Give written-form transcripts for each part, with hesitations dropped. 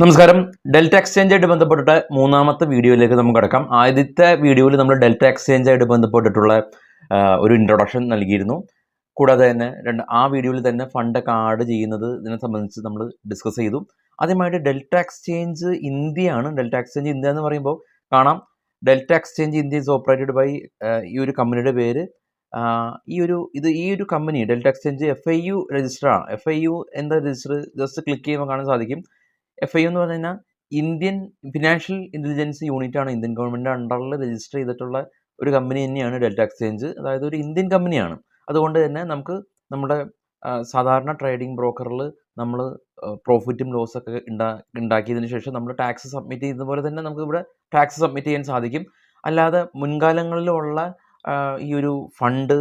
നമസ്കാരം. ഡെൽറ്റ എക്സ്ചേഞ്ചായിട്ട് ബന്ധപ്പെട്ടിട്ട് മൂന്നാമത്തെ വീഡിയോയിലേക്ക് നമുക്ക് കടക്കാം. ആദ്യത്തെ വീഡിയോയിൽ നമ്മൾ ഡെൽറ്റ എക്സ്ചേഞ്ചായിട്ട് ബന്ധപ്പെട്ടിട്ടുള്ള ഒരു ഇൻട്രൊഡക്ഷൻ നൽകിയിരുന്നു. കൂടാതെ തന്നെ ആ വീഡിയോയിൽ തന്നെ ഫണ്ടൊക്കെ ആഡ് ചെയ്യുന്നത് ഇതിനെ സംബന്ധിച്ച് നമ്മൾ ഡിസ്കസ് ചെയ്തു. ആദ്യമായിട്ട് ഡെൽറ്റ എക്സ്ചേഞ്ച് ഇന്ത്യയാണ്. ഡെൽറ്റ എക്സ്ചേഞ്ച് ഇന്ത്യ എന്ന് പറയുമ്പോൾ കാണാം, delta exchange India is operated by ഈ ഒരു കമ്പനിയുടെ പേര് ഈ ഒരു കമ്പനി ഡെൽറ്റ എക്സ്ചേഞ്ച് FIU രജിസ്റ്ററാണ്. FIU എന്താ രജിസ്റ്റർ ജസ്റ്റ് ക്ലിക്ക് ചെയ്യുമ്പോൾ കാണാൻ സാധിക്കും. FIU എന്ന് പറഞ്ഞു കഴിഞ്ഞാൽ ഇന്ത്യൻ ഫിനാൻഷ്യൽ ഇൻ്റലിജൻസ് യൂണിറ്റാണ്. ഇന്ത്യൻ ഗവൺമെൻറ് അണ്ടറിൽ രജിസ്റ്റർ ചെയ്തിട്ടുള്ള ഒരു കമ്പനി തന്നെയാണ് ഡെൽറ്റ എക്സ്ചേഞ്ച്. അതായത് ഒരു ഇന്ത്യൻ കമ്പനിയാണ്. അതുകൊണ്ട് തന്നെ നമുക്ക് നമ്മുടെ സാധാരണ ട്രേഡിംഗ് ബ്രോക്കറിൽ നമ്മൾ പ്രോഫിറ്റും ലോസൊക്കെ ഉണ്ടാക്കിയതിന് ശേഷം നമ്മൾ ടാക്സ് സബ്മിറ്റ് ചെയ്യുന്ന പോലെ തന്നെ നമുക്ക് ഇവിടെ ടാക്സ് സബ്മിറ്റ് ചെയ്യാൻ സാധിക്കും. അല്ലാതെ മുൻകാലങ്ങളിലുള്ള ഈ ഒരു ഫണ്ട്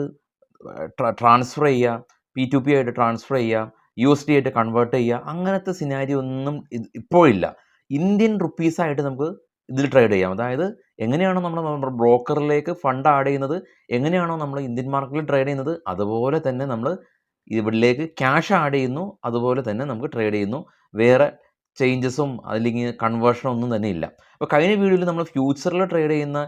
ട്രാൻസ്ഫർ ചെയ്യുക, P2P ആയിട്ട് ട്രാൻസ്ഫർ ചെയ്യുക, USD ആയിട്ട് കൺവേർട്ട് ചെയ്യുക, അങ്ങനത്തെ സിനാരിയോ ഒന്നും ഇപ്പോഴില്ല. ഇന്ത്യൻ റുപ്പീസായിട്ട് നമുക്ക് ഇതിൽ ട്രേഡ് ചെയ്യാം. അതായത് എങ്ങനെയാണോ നമ്മൾ ബ്രോക്കറിലേക്ക് ഫണ്ട് ആഡ് ചെയ്യുന്നത്, എങ്ങനെയാണോ നമ്മൾ ഇന്ത്യൻ മാർക്കറ്റിൽ ട്രേഡ് ചെയ്യുന്നത്, അതുപോലെ തന്നെ നമ്മൾ ഇവിടേക്ക് ക്യാഷ് ആഡ് ചെയ്യുന്നു, അതുപോലെ തന്നെ നമുക്ക് ട്രേഡ് ചെയ്യുന്നു. വേറെ ചേഞ്ചസും അല്ലെങ്കിൽ കൺവേർഷനും ഒന്നും തന്നെ ഇല്ല. അപ്പോൾ കഴിഞ്ഞ വീഡിയോയിൽ നമ്മൾ ഫ്യൂച്ചറിൽ ട്രേഡ് ചെയ്യുന്ന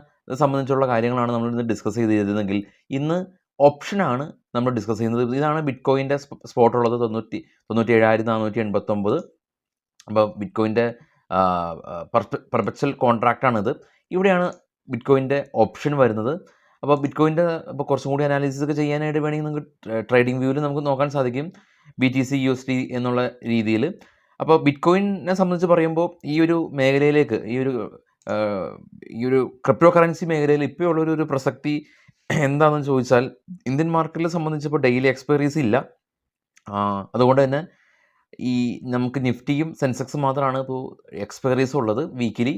സംബന്ധിച്ചുള്ള കാര്യങ്ങളാണ് നമ്മൾ ഇന്ന് ഡിസ്കസ് ചെയ്തിരുന്നെങ്കിൽ, ഇന്ന് ഓപ്ഷനാണ് നമ്മൾ ഡിസ്കസ് ചെയ്യുന്നത്. ഇതാണ് ബിറ്റ്കോയിൻ്റെ സ്പോട്ട് ഉള്ളത് 97,489. അപ്പോൾ ബിറ്റ്കോയിൻ്റെ പെർപെച്വൽ കോൺട്രാക്റ്റാണിത്. ഇവിടെയാണ് ബിറ്റ്കോയിൻ്റെ ഓപ്ഷൻ വരുന്നത്. അപ്പോൾ ബിറ്റ്കോയിൻ്റെ ഇപ്പോൾ കുറച്ചും കൂടി അനാലിസിസ് ഒക്കെ ചെയ്യാനായിട്ട് വേണമെങ്കിൽ നമുക്ക് ട്രേഡിംഗ് വ്യൂവിൽ നമുക്ക് നോക്കാൻ സാധിക്കും, BTC USD എന്നുള്ള രീതിയിൽ. അപ്പോൾ ബിറ്റ്കോയിനെ സംബന്ധിച്ച് പറയുമ്പോൾ ഈ ഒരു മേഖലയിലേക്ക് ഈ ഒരു ക്രിപ്റ്റോ കറൻസി മേഖലയിൽ ഇപ്പോൾ ഉള്ളൊരു പ്രസക്തി എന്താണെന്ന് ചോദിച്ചാൽ, ഇന്ത്യൻ മാർക്കറ്റിനെ സംബന്ധിച്ചിപ്പോൾ ഡെയിലി എക്സ്പയറീസ് ഇല്ല. അതുകൊണ്ട് തന്നെ ഈ നമുക്ക് നിഫ്റ്റിയും സെൻസെക്സും മാത്രമാണ് ഇപ്പോൾ എക്സ്പയറീസ് ഉള്ളത് വീക്കിലി.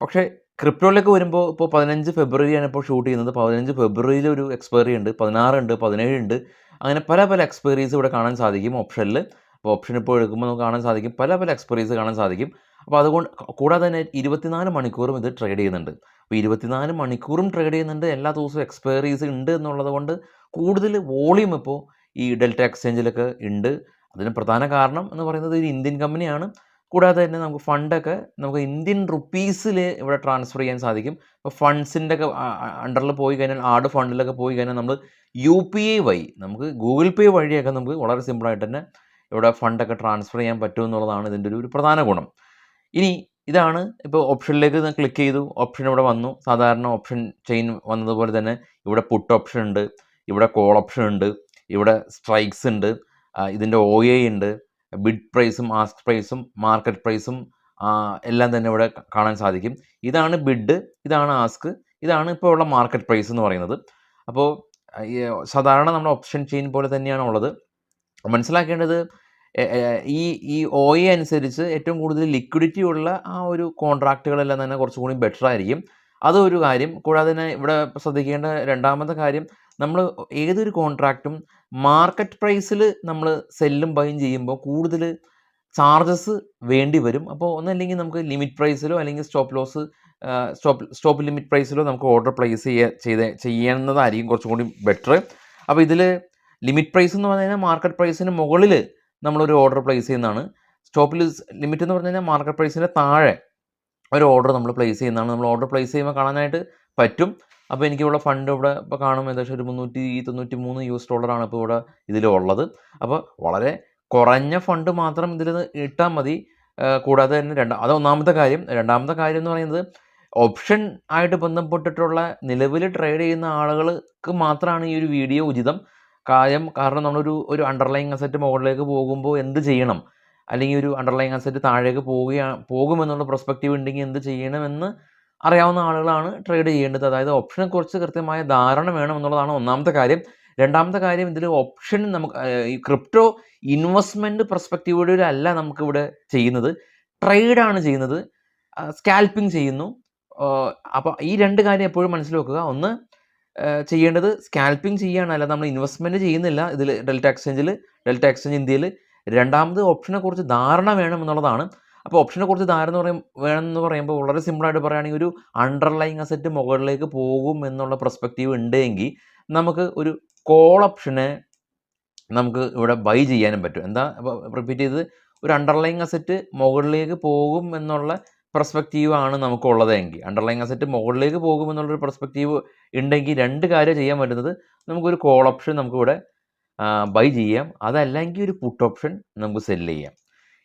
പക്ഷേ ക്രിപ്റ്റോയിലേക്ക് വരുമ്പോൾ ഇപ്പോൾ 15 ഫെബ്രുവരിയാണ് ഇപ്പോൾ ഷൂട്ട് ചെയ്യുന്നത്. 15 ഫെബ്രുവരിയിൽ ഒരു എക്സ്പയറി ഉണ്ട്, 16 ഉണ്ട്, 17 ഉണ്ട്. അങ്ങനെ പല എക്സ്പയറീസ് ഇവിടെ കാണാൻ സാധിക്കും ഓപ്ഷനിൽ. അപ്പോൾ ഓപ്ഷൻ ഇപ്പോൾ എടുക്കുമ്പോൾ നമുക്ക് കാണാൻ സാധിക്കും, പല എക്സ്പയറീസ് കാണാൻ സാധിക്കും. അപ്പോൾ അതുകൊണ്ട് കൂടാതെ തന്നെ 24 മണിക്കൂറും ഇത് ട്രേഡ് ചെയ്യുന്നുണ്ട്. അപ്പോൾ 24 മണിക്കൂറും ട്രേഡ് ചെയ്യുന്നുണ്ട്, എല്ലാ ദിവസവും എക്സ്പയറീസ് ഉണ്ട് എന്നുള്ളത് കൊണ്ട് കൂടുതൽ വോളിയം ഇപ്പോൾ ഈ ഡെൽറ്റ എക്സ്ചേഞ്ചിലൊക്കെ ഉണ്ട്. അതിന് പ്രധാന കാരണം എന്ന് പറയുന്നത് ഒരു ഇന്ത്യൻ കമ്പനിയാണ്. കൂടാതെ തന്നെ നമുക്ക് ഫണ്ടൊക്കെ നമുക്ക് ഇന്ത്യൻ റുപ്പീസിൽ ഇവിടെ ട്രാൻസ്ഫർ ചെയ്യാൻ സാധിക്കും. ഇപ്പോൾ ഫണ്ട്സിൻ്റെ ഒക്കെ അണ്ടറിൽ പോയി കഴിഞ്ഞാൽ, ആഡ് ഫണ്ടിലൊക്കെ പോയി കഴിഞ്ഞാൽ നമ്മൾ UPI വഴി, നമുക്ക് ഗൂഗിൾ പേ വഴിയൊക്കെ നമുക്ക് വളരെ സിമ്പിളായിട്ട് തന്നെ ഇവിടെ ഫണ്ടൊക്കെ ട്രാൻസ്ഫർ ചെയ്യാൻ പറ്റും എന്നുള്ളതാണ് ഇതിൻ്റെ ഒരു പ്രധാന ഗുണം. ഇനി ഇതാണ് ഇപ്പോൾ ഓപ്ഷനിലേക്ക് ക്ലിക്ക് ചെയ്തു, ഓപ്ഷൻ ഇവിടെ വന്നു. സാധാരണ ഓപ്ഷൻ ചെയിൻ വന്നതുപോലെ തന്നെ ഇവിടെ പുട്ട് ഓപ്ഷൻ ഉണ്ട്, ഇവിടെ കോൾ ഓപ്ഷൻ ഉണ്ട്, ഇവിടെ സ്ട്രൈക്സ് ഉണ്ട്, ഇതിൻ്റെ OA ഉണ്ട്, ബിഡ് പ്രൈസും ആസ്ക് പ്രൈസും മാർക്കറ്റ് പ്രൈസും എല്ലാം തന്നെ ഇവിടെ കാണാൻ സാധിക്കും. ഇതാണ് ബിഡ്, ഇതാണ് ആസ്ക്, ഇതാണ് ഇപ്പോൾ ഉള്ള മാർക്കറ്റ് പ്രൈസ് എന്ന് പറയുന്നത്. അപ്പോൾ സാധാരണ നമ്മുടെ ഓപ്ഷൻ ചെയിൻ പോലെ തന്നെയാണ് ഉള്ളത്. മനസ്സിലാക്കേണ്ടത് ഈ OA അനുസരിച്ച് ഏറ്റവും കൂടുതൽ ലിക്വിഡിറ്റി ഉള്ള ആ ഒരു കോൺട്രാക്റ്റുകളെല്ലാം തന്നെ കുറച്ചുകൂടി ബെറ്റർ ആയിരിക്കും. അതൊരു കാര്യം. കൂടാതെ തന്നെ ഇവിടെ ശ്രദ്ധിക്കേണ്ട രണ്ടാമത്തെ കാര്യം, നമ്മൾ ഏതൊരു കോൺട്രാക്റ്റും മാർക്കറ്റ് പ്രൈസിൽ നമ്മൾ സെല്ലും ബൈയും ചെയ്യുമ്പോൾ കൂടുതൽ ചാർജസ് വേണ്ടി വരും. അപ്പോൾ ഒന്നല്ലെങ്കിൽ നമുക്ക് ലിമിറ്റ് പ്രൈസിലോ അല്ലെങ്കിൽ സ്റ്റോപ്പ് ലിമിറ്റ് പ്രൈസിലോ നമുക്ക് ഓർഡർ പ്ലേസ് ചെയ്യുന്നതായിരിക്കും കുറച്ചും കൂടി ബെറ്റർ. അപ്പോൾ ഇതിൽ ലിമിറ്റ് പ്രൈസ് എന്ന് പറഞ്ഞു കഴിഞ്ഞാൽ മാർക്കറ്റ് പ്രൈസിന് മുകളിൽ നമ്മളൊരു ഓർഡർ പ്ലേസ് ചെയ്യുന്നതാണ്. ലിമിറ്റ് എന്ന് പറഞ്ഞു കഴിഞ്ഞാൽ മാർക്കറ്റ് പ്രൈസിൻ്റെ താഴെ ഒരു ഓർഡർ നമ്മൾ പ്ലേസ് ചെയ്യുന്നതാണ്. നമ്മൾ ഓർഡർ പ്ലേസ് ചെയ്യുമ്പോൾ കാണാനായിട്ട് പറ്റും. അപ്പോൾ എനിക്കിവിടെ ഫണ്ട് ഇവിടെ ഇപ്പോൾ കാണും, ഏകദേശം ഒരു $393 ഇപ്പോൾ ഇവിടെ ഇതിലുള്ളത്. അപ്പോൾ വളരെ കുറഞ്ഞ ഫണ്ട് മാത്രം ഇതിൽ ഇട്ടാൽ മതി. കൂടാതെ തന്നെ അത് ഒന്നാമത്തെ കാര്യം. രണ്ടാമത്തെ കാര്യം എന്ന് പറയുന്നത്, ഓപ്ഷൻ ആയിട്ട് ബന്ധപ്പെട്ടിട്ടുള്ള നിലവിൽ ട്രേഡ് ചെയ്യുന്ന ആളുകൾക്ക് മാത്രമാണ് ഈ ഒരു വീഡിയോ ഉചിതം. കാരണം നമ്മളൊരു അണ്ടർലൈങ് അസറ്റ് മുകളിലേക്ക് പോകുമ്പോൾ എന്ത് ചെയ്യണം, അല്ലെങ്കിൽ ഒരു അണ്ടർലൈങ് അസറ്റ് താഴേക്ക് പോകുമെന്നുള്ള പെർസ്പെക്റ്റീവ് ഉണ്ടെങ്കിൽ എന്ത് ചെയ്യണമെന്ന് അറിയാവുന്ന ആളുകളാണ് ട്രേഡ് ചെയ്യേണ്ടത്. അതായത് ഓപ്ഷനെക്കുറിച്ച് കൃത്യമായ ധാരണ വേണം എന്നുള്ളതാണ് ഒന്നാമത്തെ കാര്യം. രണ്ടാമത്തെ കാര്യം, ഇതിൽ ഓപ്ഷൻ നമുക്ക് ഈ ക്രിപ്റ്റോ ഇൻവെസ്റ്റ്മെൻറ്റ് പെർസ്പെക്റ്റീവിലൂടെ അല്ല നമുക്കിവിടെ ചെയ്യുന്നത്, ട്രേഡാണ് ചെയ്യുന്നത്, സ്കാൽപ്പിംഗ് ചെയ്യുന്നു. അപ്പോൾ ഈ രണ്ട് കാര്യം എപ്പോഴും മനസ്സിൽ വെക്കുക. ഒന്ന്, ചെയ്യേണ്ടത് സ്കാൽപ്പിംഗ് ചെയ്യുകയാണ്, അല്ലാതെ നമ്മൾ ഇൻവെസ്റ്റ്മെൻറ്റ് ചെയ്യുന്നില്ല ഇതിൽ ഡെൽറ്റ എക്സ്ചേഞ്ച് ഇന്ത്യയിൽ. രണ്ടാമത്, ഓപ്ഷനെക്കുറിച്ച് ധാരണ വേണം എന്നുള്ളതാണ്. അപ്പോൾ ഓപ്ഷനെക്കുറിച്ച് ധാരണ വേണമെന്ന് പറയുമ്പോൾ വളരെ സിമ്പിളായിട്ട് പറയുകയാണെങ്കിൽ, ഒരു അണ്ടർലൈങ് അസറ്റ് മുകളിലേക്ക് പോകും എന്നുള്ള പെർസ്പെക്റ്റീവ് ഉണ്ടെങ്കിൽ നമുക്ക് ഒരു കോൾ ഓപ്ഷനെ നമുക്ക് ഇവിടെ ബൈ ചെയ്യാനും പറ്റും. റിപ്പീറ്റ് ചെയ്ത്, ഒരു അണ്ടർലൈങ് അസറ്റ് മുകളിലേക്ക് പോകും എന്നുള്ള പെർസ്പെക്റ്റീവാണ് നമുക്കുള്ളതെങ്കിൽ, അണ്ടർലൈങ് അസറ്റ് മുകളിലേക്ക് പോകും എന്നുള്ളൊരു പെർസ്പെക്റ്റീവ് ഉണ്ടെങ്കിൽ 2 കാര്യം ചെയ്യാൻ പറ്റുന്നത്. നമുക്കൊരു കോൾ ഓപ്ഷൻ നമുക്കിവിടെ ബൈ ചെയ്യാം, അതല്ലെങ്കിൽ ഒരു പുട്ട് ഓപ്ഷൻ നമുക്ക് സെല്ല് ചെയ്യാം.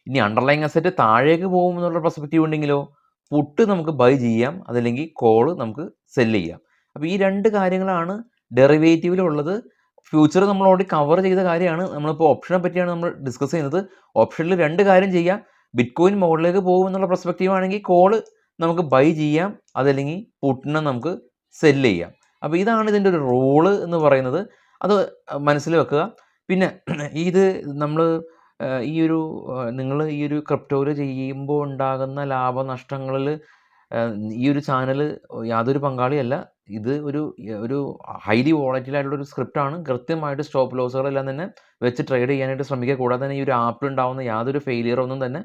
ഇനി അണ്ടർലൈങ് അസറ്റ് താഴേക്ക് പോകും എന്നുള്ള പെർസ്പെക്റ്റീവ് ഉണ്ടെങ്കിലോ പുട്ട് നമുക്ക് ബൈ ചെയ്യാം, അതല്ലെങ്കിൽ കോള് നമുക്ക് സെല്ല് ചെയ്യാം. അപ്പോൾ ഈ 2 കാര്യങ്ങളാണ് ഡെറിവേറ്റീവിലുള്ളത്. ഫ്യൂച്ചർ നമ്മൾ ഓൾറെഡി കവർ ചെയ്ത കാര്യമാണ്. നമ്മളിപ്പോൾ ഓപ്ഷനെ പറ്റിയാണ് നമ്മൾ ഡിസ്കസ് ചെയ്യുന്നത്. ഓപ്ഷനിൽ 2 കാര്യം ചെയ്യാം. ബിറ്റ്കോയിൻ മുകളിലേക്ക് പോകും എന്നുള്ള പെർസ്പെക്റ്റീവ് ആണെങ്കിൽ കോള് നമുക്ക് ബൈ ചെയ്യാം, അതല്ലെങ്കിൽ പുട്ടിനെ നമുക്ക് സെല്ല് ചെയ്യാം. അപ്പോൾ ഇതാണ് ഇതിൻ്റെ ഒരു റൂള് എന്ന് പറയുന്നത്. അത് മനസ്സിൽ വെക്കുക. പിന്നെ ഇത് നമ്മൾ ഈ ഒരു നിങ്ങൾ ഈ ഒരു ക്രിപ്റ്റോയിൽ ചെയ്യുമ്പോൾ ഉണ്ടാകുന്ന ലാഭനഷ്ടങ്ങളിൽ ഈ ഒരു ചാനൽ യാതൊരു പങ്കാളിയല്ല. ഇത് ഒരു ഹൈലി വോളറ്റൈൽ ആയിട്ടുള്ള ഒരു സ്ക്രിപ്റ്റാണ്. കൃത്യമായിട്ട് സ്റ്റോപ്പ് ലോസുകളെല്ലാം തന്നെ വെച്ച് ട്രേഡ് ചെയ്യാനായിട്ട് ശ്രമിക്കുക. കൂടാതെ തന്നെ ഈ ഒരു ആപ്പിൽ ഉണ്ടാകുന്ന യാതൊരു ഫെയിലിയറൊന്നും തന്നെ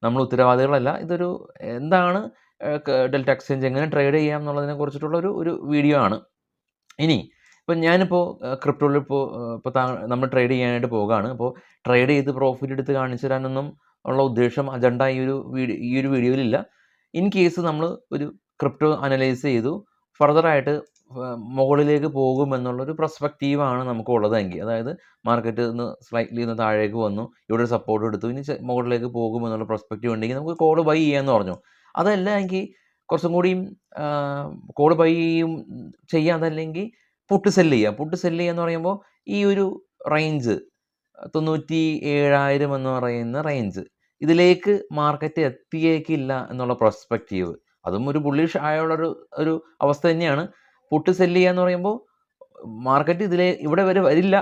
നമ്മൾ ഉത്തരവാദികളല്ല. ഇതൊരു എന്താണ് ഡെൽറ്റ എക്സ്ചേഞ്ച് എങ്ങനെ ട്രേഡ് ചെയ്യാം എന്നുള്ളതിനെ കുറിച്ചിട്ടുള്ള ഒരു വീഡിയോ ആണ്. ഇനി ഇപ്പം ഞാനിപ്പോൾ ക്രിപ്റ്റോയിൽ ഇപ്പോൾ നമ്മൾ ട്രേഡ് ചെയ്യാനായിട്ട് പോകുകയാണ്. അപ്പോൾ ട്രേഡ് ചെയ്ത് പ്രോഫിറ്റ് എടുത്ത് കാണിച്ചു തരാനൊന്നും ഉള്ള ഉദ്ദേശം, അജണ്ട ഈ ഒരു വീഡിയോയിലില്ല. ഇൻ കേസ് നമ്മൾ ഒരു ക്രിപ്റ്റോ അനലൈസ് ചെയ്തു ഫർദറായിട്ട് മുകളിലേക്ക് പോകുമെന്നുള്ളൊരു പെർസ്പെക്റ്റീവാണ് നമുക്ക് ഉള്ളതെങ്കിൽ, അതായത് മാർക്കറ്റ് ഒന്ന് സ്ലൈറ്റ്ലി ഒന്ന് താഴേക്ക് വന്നു, ഇവിടെ ഒരു സപ്പോർട്ട് എടുത്തു, ഇനി മുകളിലേക്ക് പോകുമെന്നുള്ള പെർസ്പെക്റ്റീവ് ഉണ്ടെങ്കിൽ നമുക്ക് കോൾ ബൈ ചെയ്യാമെന്ന് പറഞ്ഞു. അതല്ല എങ്കിൽ കുറച്ചും കൂടിയും കോൾ ബൈ ചെയ്യാം, അതല്ലെങ്കിൽ പുട്ട് സെല്ല് ചെയ്യാം. പുട്ട് സെല്ല് ചെയ്യുക എന്ന് പറയുമ്പോൾ ഈ ഒരു റേഞ്ച് 97,000 എന്ന് പറയുന്ന റേഞ്ച്, ഇതിലേക്ക് മാർക്കറ്റ് എത്തിയേക്കില്ല എന്നുള്ള പെർസ്പെക്റ്റീവ്, അതും ഒരു ബുള്ളിഷ് ഒരു അവസ്ഥ തന്നെയാണ്. പുട്ട് സെല്ല് ചെയ്യുക എന്ന് പറയുമ്പോൾ മാർക്കറ്റ് ഇവിടെ വരെ വരില്ല,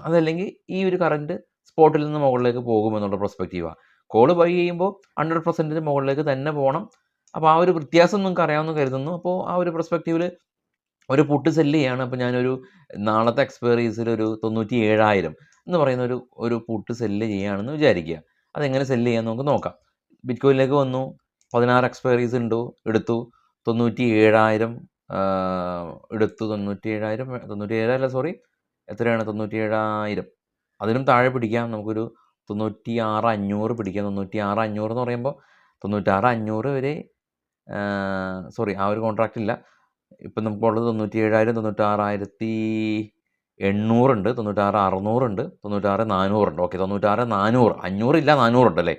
അതല്ലെങ്കിൽ ഈ ഒരു കറൻറ്റ് സ്പോട്ടിൽ നിന്ന് മുകളിലേക്ക് പോകുമെന്നുള്ള പെർസ്പെക്റ്റീവാണ്. കോൾ ബൈ ചെയ്യുമ്പോൾ 100% മുകളിലേക്ക് തന്നെ പോകണം. അപ്പോൾ ആ ഒരു വ്യത്യാസം നിങ്ങൾക്ക് അറിയാമെന്ന് കരുതുന്നു. അപ്പോൾ ആ ഒരു പെർസ്പെക്റ്റീവിൽ ഒരു പുട്ട് സെല്ല് ചെയ്യാണ്. അപ്പോൾ ഞാനൊരു നാളത്തെ എക്സ്പയറീസിൽ ഒരു 97,000 എന്ന് പറയുന്ന ഒരു പുട്ട് സെല്ല് ചെയ്യുകയാണെന്ന് വിചാരിക്കുക. അതെങ്ങനെ സെല്ല് ചെയ്യാൻ നമുക്ക് നോക്കാം. ബിറ്റ്കോയിനിലേക്ക് വന്നു, 16 എക്സ്പയറീസ് ഉണ്ടോ, എടുത്തു, 97,000 എടുത്തു. 97,000 സോറി, എത്രയാണ് 97,000, അതിനും താഴെ പിടിക്കാം. നമുക്കൊരു 96,500 പിടിക്കാം. 96,500 എന്ന് പറയുമ്പോൾ 96,500 വരെ സോറി, ആ ഒരു കോൺട്രാക്റ്റ് ഇല്ല. ഇപ്പം നമുക്കുള്ളത് 97,000, 96,800 ഉണ്ട്, 96,600 ഉണ്ട്, 96,400 ഉണ്ട്. ഓക്കെ, 96,400, 500 ഇല്ല, 400 ഉണ്ട് അല്ലേ.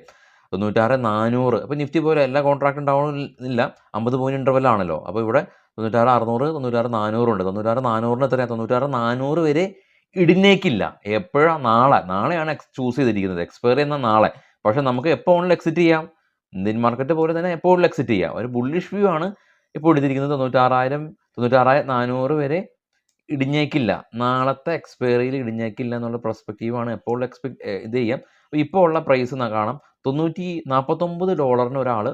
96,400. അപ്പോൾ നിഫ്റ്റി പോലെ എല്ലാ കോൺട്രാക്റ്റും ഉണ്ടാവണമെന്നില്ല, 50 പോയിന്റ് ഇൻ്റർവെല്ലാണല്ലോ. അപ്പോൾ ഇവിടെ 96,600, 96,400 ഉണ്ട്. 96,400 എത്രയാണ്? 96,400 വരെ ഇടിഞ്ഞേക്കില്ല. എപ്പോഴാണ്? നാളെയാണ് ചൂസ് ചെയ്തിരിക്കുന്നത്, എക്സ്പയർ ചെയ്യുന്ന നാളെ. പക്ഷേ നമുക്ക് എപ്പോൾ വേണമെങ്കിലും എക്സിറ്റ് ചെയ്യാം. ഇന്ത്യൻ മാർക്കറ്റ് പോലെ തന്നെ എപ്പോൾ വേണമെങ്കിലും എക്സിറ്റ് ചെയ്യാം. ഒരു ബുള്ളിഷ് വ്യൂ ആണ് ഇപ്പോൾ എടുത്തിരിക്കുന്നത്. 96,000, 96,400 വരെ ഇടിഞ്ഞേക്കില്ല, നാളത്തെ എക്സ്പയറിയിൽ ഇടിഞ്ഞേക്കില്ല എന്നുള്ള പെർസ്പെക്റ്റീവാണ് എപ്പോൾ ഇത് ചെയ്യാം. അപ്പോൾ ഇപ്പോൾ ഉള്ള പ്രൈസ് കാണാം, $49 ഒരാൾ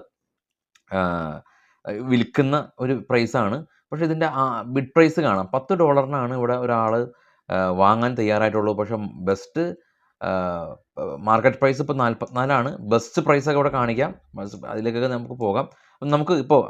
വിൽക്കുന്ന ഒരു പ്രൈസാണ്. പക്ഷേ ഇതിൻ്റെ ബിഡ് പ്രൈസ് കാണാം, $10 ഇവിടെ ഒരാൾ വാങ്ങാൻ തയ്യാറായിട്ടുള്ളൂ. പക്ഷേ ബെസ്റ്റ് മാർക്കറ്റ് പ്രൈസ് ഇപ്പോൾ 44 ബെസ്റ്റ് പ്രൈസൊക്കെ ഇവിടെ കാണിക്കാം. അതിലേക്കൊക്കെ നമുക്ക് പോകാം. നമുക്ക് ഇപ്പോൾ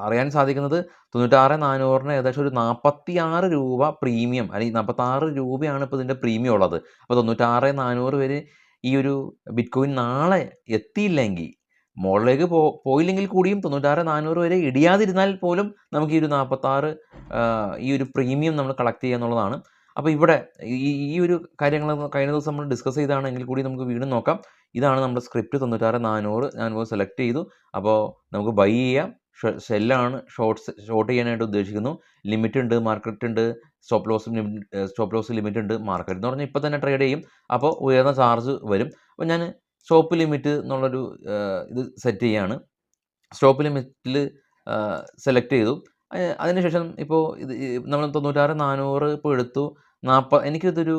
അറിയാൻ സാധിക്കുന്നത് 96,400 ഏകദേശം ഒരു 46 രൂപ പ്രീമിയം, അല്ലെങ്കിൽ 46 രൂപയാണ് ഇപ്പോൾ ഇതിൻ്റെ പ്രീമിയം ഉള്ളത്. അപ്പോൾ 96,400 വരെ ഈ ഒരു ബിറ്റ്കോയിൻ നാളെ എത്തിയില്ലെങ്കിൽ, മുകളിലേക്ക് പോയില്ലെങ്കിൽ കൂടിയും 96,400 വരെ ഇടിയാതിരുന്നാൽ പോലും നമുക്ക് ഈ ഒരു 46 ഈ ഒരു പ്രീമിയം നമ്മൾ കളക്ട് ചെയ്യുക എന്നുള്ളതാണ്. അപ്പോൾ ഇവിടെ ഈ ഒരു കാര്യങ്ങൾ കഴിഞ്ഞ ദിവസം നമ്മൾ ഡിസ്കസ് ചെയ്താണെങ്കിൽ കൂടി നമുക്ക് വീണ്ടും നോക്കാം. ഇതാണ് നമ്മുടെ സ്ക്രിപ്റ്റ്. 96,400 ഞാനിപ്പോൾ സെലക്ട് ചെയ്തു. അപ്പോൾ നമുക്ക് ബൈ ചെയ്യാം. സെല്ലാണ്, ഷോർട്ട് ചെയ്യാനായിട്ട് ഉദ്ദേശിക്കുന്നു. ലിമിറ്റ് ഉണ്ട്, മാർക്കറ്റ് ഉണ്ട്, സ്റ്റോപ്പ് ലോസ് ലിമിറ്റ് ഉണ്ട്. മാർക്കറ്റ് എന്ന് പറഞ്ഞാൽ ഇപ്പോൾ തന്നെ ട്രേഡ് ചെയ്യും, അപ്പോൾ ഉയർന്ന ചാർജ് വരും. അപ്പോൾ ഞാൻ സ്റ്റോപ്പ് ലിമിറ്റ് എന്നുള്ളൊരു ഇത് സെറ്റ് ചെയ്യാണ്. സ്റ്റോപ്പ് ലിമിറ്റിൽ സെലക്ട് ചെയ്തു. അതിനുശേഷം ഇപ്പോൾ ഇത് നമ്മൾ 96,400 ഇപ്പോൾ എടുത്തു. എനിക്കിതൊരു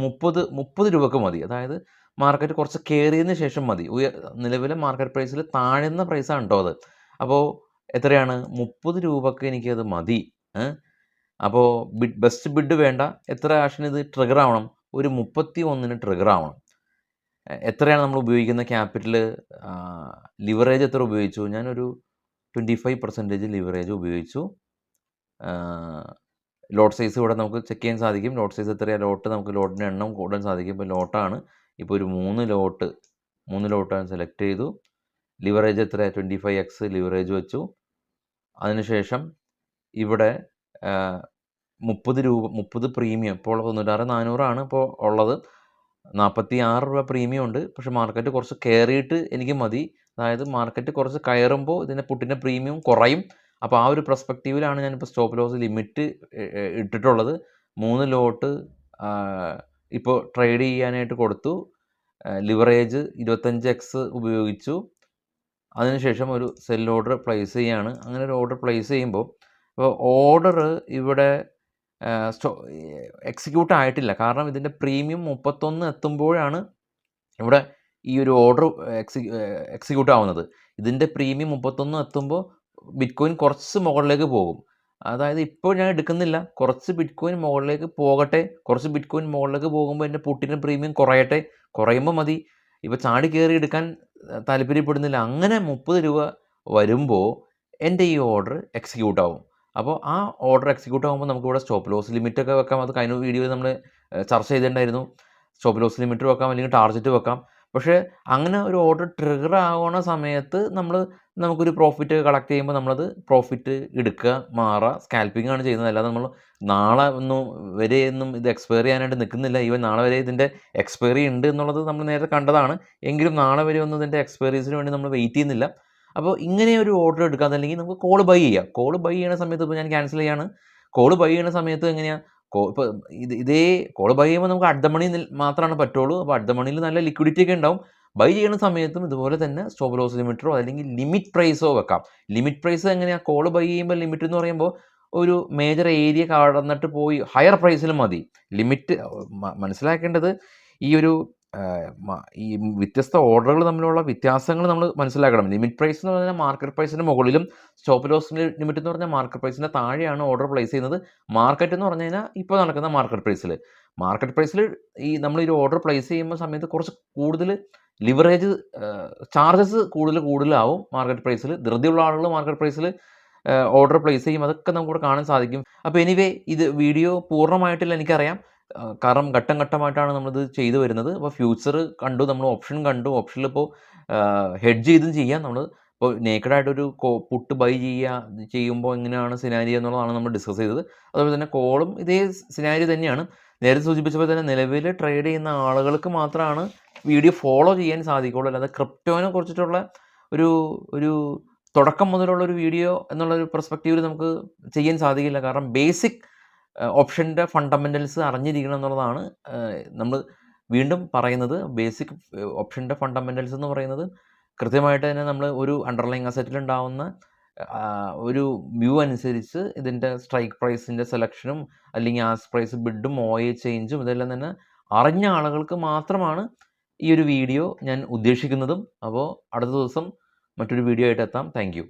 30 രൂപക്ക് മതി. അതായത് മാർക്കറ്റ് കുറച്ച് കയറിയതിന് ശേഷം മതി. നിലവിലെ മാർക്കറ്റ് പ്രൈസിൽ താഴ്ന്ന പ്രൈസാണ് കേട്ടോ അത്. അപ്പോൾ എത്രയാണ്? 30 രൂപക്ക് എനിക്കത് മതി. അപ്പോൾ ബെസ്റ്റ് ബിഡ് വേണ്ട. എത്ര ആക്ഷന് ഇത് ട്രിഗർ ആവണം? ഒരു 31 ട്രിഗർ ആവണം. എത്രയാണ് നമ്മൾ ഉപയോഗിക്കുന്ന ക്യാപിറ്റൽ? ലിവറേജ് എത്ര ഉപയോഗിച്ചു? ഞാനൊരു 25% ലിവറേജ് ഉപയോഗിച്ചു. ലോട്ട് സൈസ് ഇവിടെ നമുക്ക് ചെക്ക് ചെയ്യാൻ സാധിക്കും. ലോട്ട് സൈസ് എത്രയാണ്? നമുക്ക് ലോട്ടിൻ്റെ എണ്ണം കൂടാൻ സാധിക്കും. ഇപ്പോൾ ലോട്ടാണ്, ഇപ്പോൾ ഒരു 3 ലോട്ട് 3 ലോട്ട് ഞാൻ സെലക്ട് ചെയ്തു. ലിവറേജ് എത്ര 25x ലിവറേജ് വെച്ചു. അതിനുശേഷം ഇവിടെ 30 പ്രീമിയം, ഇപ്പോൾ 96,400 ഇപ്പോൾ ഉള്ളത്. 46 രൂപ പ്രീമിയം ഉണ്ട്. പക്ഷേ മാർക്കറ്റ് കുറച്ച് കയറിയിട്ട് എനിക്ക് മതി. അതായത് മാർക്കറ്റ് കുറച്ച് കയറുമ്പോൾ ഇതിൻ്റെ പുട്ടിൻ്റെ പ്രീമിയം കുറയും. അപ്പോൾ ആ ഒരു പെർസ്പെക്റ്റീവിലാണ് ഞാനിപ്പോൾ സ്റ്റോപ്പ് ലോസ് ലിമിറ്റ് ഇട്ടിട്ടുള്ളത്. 3 ലോട്ട് ഇപ്പോൾ ട്രേഡ് ചെയ്യാനായിട്ട് കൊടുത്തു. ലിവറേജ് 25x ഉപയോഗിച്ചു. അതിനുശേഷം ഒരു സെൽ ഓർഡർ പ്ലേസ് ചെയ്യുകയാണ്. അങ്ങനെ ഒരു ഓർഡർ പ്ലേസ് ചെയ്യുമ്പോൾ അപ്പോൾ ഓർഡർ ഇവിടെ എക്സിക്യൂട്ട് ആയിട്ടില്ല. കാരണം ഇതിൻ്റെ പ്രീമിയം 31 എത്തുമ്പോഴാണ് ഇവിടെ ഈ ഒരു ഓർഡർ എക്സിക്യൂട്ട് ആവുന്നത്. ഇതിൻ്റെ പ്രീമിയം 31 എത്തുമ്പോൾ ബിറ്റ്കോയിൻ കുറച്ച് മുകളിലേക്ക് പോകും. അതായത് ഇപ്പോൾ ഞാൻ എടുക്കുന്നില്ല, കുറച്ച് ബിറ്റ്കോയിൻ മുകളിലേക്ക് പോകട്ടെ. കുറച്ച് ബിറ്റ്കോയിൻ മുകളിലേക്ക് പോകുമ്പോൾ എൻ്റെ പുട്ടിൻ്റെ പ്രീമിയം കുറയട്ടെ. കുറയുമ്പോൾ മതി. ഇപ്പോൾ ചാടി കയറി എടുക്കാൻ താല്പര്യപ്പെടുന്നില്ല. അങ്ങനെ 30 രൂപ വരുമ്പോൾ എൻ്റെ ഈ ഓർഡർ എക്സിക്യൂട്ട് ആവും. അപ്പോൾ ആ ഓർഡർ എക്സിക്യൂട്ട് ആകുമ്പോൾ നമുക്കിവിടെ സ്റ്റോപ്പ് ലോസ് ലിമിറ്റൊക്കെ വെക്കാം. അത് കഴിഞ്ഞ വീഡിയോയിൽ നമ്മൾ ചർച്ച ചെയ്തിട്ടുണ്ടായിരുന്നു. സ്റ്റോപ്പ് ലോസ് ലിമിറ്റ് വെക്കാം, അല്ലെങ്കിൽ ടാർഗറ്റ് വെക്കാം. പക്ഷേ അങ്ങനെ ഒരു ഓർഡർ ട്രിഗർ ആവുന്ന സമയത്ത് നമുക്കൊരു പ്രോഫിറ്റ് കളക്ട് ചെയ്യുമ്പോൾ നമ്മളത് പ്രോഫിറ്റ് എടുക്കുക, മാറുക, സ്കാൽപ്പിംഗ് ആണ് ചെയ്യുന്നത്. അല്ലാതെ നമ്മൾ നാളെ വരെയൊന്നും ഇത് എക്സ്പയർ ചെയ്യാനായിട്ട് നിൽക്കുന്നില്ല. ഈവൻ നാളെ വരെ ഇതിൻ്റെ എക്സ്പയറി ഉണ്ട് എന്നുള്ളത് നമ്മൾ നേരത്തെ കണ്ടതാണ്. എങ്കിലും നാളെ വരെ ഒന്നും ഇതിൻ്റെ എക്സ്പയറീസിന് വേണ്ടി നമ്മൾ വെയിറ്റ് ചെയ്യുന്നില്ല. അപ്പോൾ ഇങ്ങനെ ഒരു ഓർഡർ എടുക്കാം. അതല്ലെങ്കിൽ നമുക്ക് കോൾ ബൈ ചെയ്യാം. കോൾ ബൈ ചെയ്യുന്ന സമയത്ത് ഇപ്പോൾ ഞാൻ ക്യാൻസൽ ചെയ്യാണ്. കോൾ ബൈ ചെയ്യുന്ന സമയത്ത് എങ്ങനെയാണ് ഇപ്പോൾ ഇതേ കോൾ ബൈ ചെയ്യുമ്പോൾ നമുക്ക് അറ്റ് ദ മണി മാത്രമാണ് പറ്റുള്ളൂ. അപ്പോൾ അറ്റ് ദ മണിയിൽ നല്ല ലിക്വിഡിറ്റി ഒക്കെ ഉണ്ടാവും. ബൈ ചെയ്യുന്ന സമയത്തും ഇതുപോലെ തന്നെ സ്റ്റോപ്പ് ലോസ് ലിമിറ്ററോ അല്ലെങ്കിൽ ലിമിറ്റ് പ്രൈസോ വെക്കാം. ലിമിറ്റ് പ്രൈസ് എങ്ങനെയാണ്? കോൾ ബൈ ചെയ്യുമ്പോൾ ലിമിറ്റ് എന്ന് പറയുമ്പോൾ ഒരു മേജർ ഏരിയ കടന്നിട്ട് പോയി ഹയർ പ്രൈസിൽ മതി. ലിമിറ്റ് മനസ്സിലാക്കേണ്ടത് ഈ ഒരു ഈ വ്യത്യസ്ത ഓർഡറുകൾ തമ്മിലുള്ള വ്യത്യാസങ്ങൾ നമ്മൾ മനസ്സിലാക്കണം. ലിമിറ്റ് പ്രൈസ് എന്ന് പറഞ്ഞാൽ മാർക്കറ്റ് പ്രൈസിൻ്റെ മുകളിലും, സ്റ്റോപ്പ് ലോസ് ലിമിറ്റ് എന്ന് പറഞ്ഞാൽ മാർക്കറ്റ് പ്രൈസിൻ്റെ താഴെയാണ് ഓർഡർ പ്ലേസ് ചെയ്യുന്നത്. മാർക്കറ്റ് എന്ന് പറഞ്ഞു കഴിഞ്ഞാൽ ഇപ്പോൾ നടക്കുന്ന മാർക്കറ്റ് പ്രൈസിൽ നമ്മൾ ഈ ഓർഡർ പ്ലേസ് ചെയ്യുമ്പോൾ സമയത്ത് കുറച്ച് കൂടുതൽ ലിവറേജ് ചാർജസ് കൂടുതലാവും മാർക്കറ്റ് പ്രൈസിൽ. ധൃതിയുള്ള ആളുകൾ മാർക്കറ്റ് പ്രൈസിൽ ഓർഡർ പ്ലേസ് ചെയ്യും. അതൊക്കെ നമുക്കിവിടെ കാണാൻ സാധിക്കും. അപ്പോൾ എനിവേ ഇത് വീഡിയോ പൂർണ്ണമായിട്ടില്ല എനിക്കറിയാം. കാരണം ഘട്ടം ഘട്ടമായിട്ടാണ് നമ്മളിത് ചെയ്തു വരുന്നത്. അപ്പോൾ ഫ്യൂച്ചർ കണ്ടു, നമ്മൾ ഓപ്ഷൻ കണ്ടു. ഓപ്ഷനിൽ ഇപ്പോൾ ഹെഡ്ജ് ചെയ്തും ചെയ്യാം. നമ്മൾ ഇപ്പോൾ നേക്കഡായിട്ടൊരു പുട്ട് ബൈ ചെയ്യുമ്പോൾ എങ്ങനെയാണ് സിനാരിയോ എന്നുള്ളതാണ് നമ്മൾ ഡിസ്കസ് ചെയ്തത്. അതുപോലെ തന്നെ കോളും ഇതേ സിനാരിയോ തന്നെയാണ്. നേരത്തെ സൂചിപ്പിച്ചപ്പോൾ തന്നെ നിലവിൽ ട്രേഡ് ചെയ്യുന്ന ആളുകൾക്ക് മാത്രമാണ് വീഡിയോ ഫോളോ ചെയ്യാൻ സാധിക്കുള്ളൂ. അല്ലാതെ ക്രിപ്റ്റോനെ കുറിച്ചിട്ടുള്ള ഒരു തുടക്കം മുതലുള്ള ഒരു വീഡിയോ എന്നുള്ളൊരു പെർസ്പെക്റ്റീവിൽ നമുക്ക് ചെയ്യാൻ സാധിക്കില്ല. കാരണം ബേസിക് ഓപ്ഷൻ്റെ ഫണ്ടമെൻ്റൽസ് അറിഞ്ഞിരിക്കണം എന്നുള്ളതാണ് നമ്മൾ വീണ്ടും പറയുന്നത്. ബേസിക് ഓപ്ഷൻ്റെ ഫണ്ടമെൻ്റൽസ് എന്ന് പറയുന്നത് കൃത്യമായിട്ട് തന്നെ നമ്മൾ ഒരു അണ്ടർലൈങ് അസറ്റിൽ ഉണ്ടാവുന്ന ഒരു വ്യൂ അനുസരിച്ച് ഇതിൻ്റെ സ്ട്രൈക്ക് പ്രൈസിൻ്റെ സെലക്ഷനും അല്ലെങ്കിൽ ആസ്ക് പ്രൈസ് ബിഡും OA ചേഞ്ചും ഇതെല്ലാം തന്നെ അറിഞ്ഞ ആളുകൾക്ക് മാത്രമാണ് ഈ ഒരു വീഡിയോ ഞാൻ ഉദ്ദേശിക്കുന്നതും. അപ്പോൾ അടുത്ത ദിവസം മറ്റൊരു വീഡിയോ ആയിട്ട് എത്താം. Thank you.